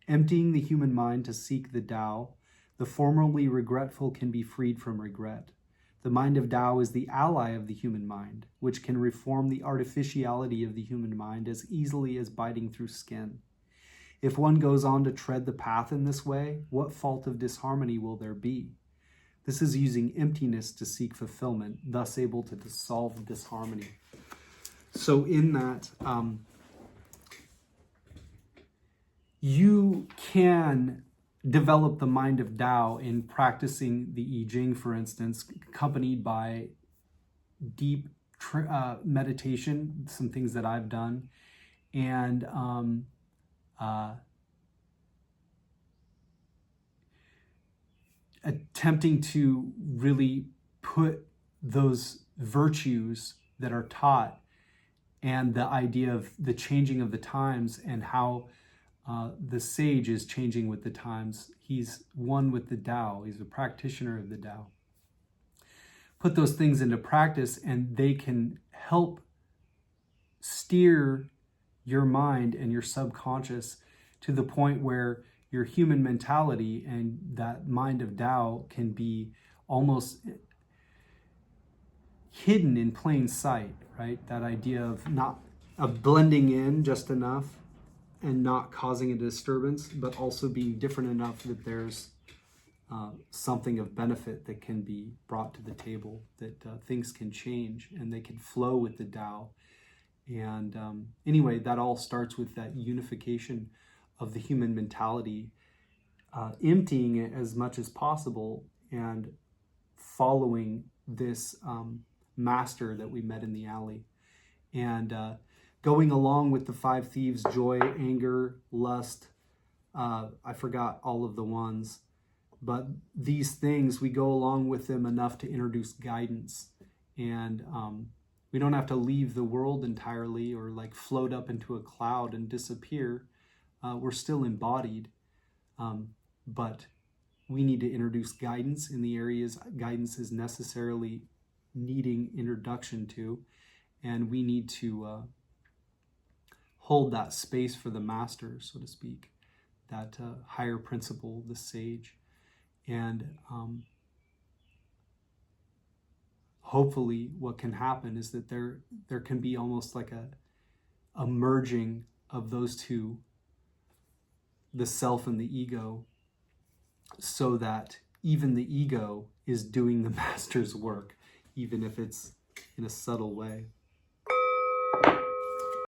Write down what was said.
Emptying the human mind to seek the Tao, the formerly regretful can be freed from regret. The mind of Tao is the ally of the human mind, which can reform the artificiality of the human mind as easily as biting through skin. If one goes on to tread the path in this way, what fault of disharmony will there be? This is using emptiness to seek fulfillment, thus able to dissolve disharmony. So in that, you can develop the mind of Tao in practicing the I Ching, for instance, accompanied by deep meditation, some things that I've done, and attempting to really put those virtues that are taught and the idea of the changing of the times and how the sage is changing with the times. He's one with the Tao. He's a practitioner of the Tao. Put those things into practice and they can help steer your mind and your subconscious to the point where your human mentality and that mind of Tao can be almost hidden in plain sight, right? That idea of blending in just enough and not causing a disturbance, but also being different enough that there's something of benefit that can be brought to the table, that things can change and they can flow with the Tao. And anyway, that all starts with that unification of the human mentality, emptying it as much as possible and following this master that we met in the alley. And going along with the 5 thieves, joy, anger, lust, I forgot all of the ones, but these things, we go along with them enough to introduce guidance. And we don't have to leave the world entirely or like float up into a cloud and disappear. We're still embodied, but we need to introduce guidance in the areas guidance is necessarily needing introduction to, and we need to hold that space for the master, so to speak, that higher principle, the sage. And hopefully what can happen is that there can be almost like a merging of those two, the self and the ego, so that even the ego is doing the master's work, even if it's in a subtle way.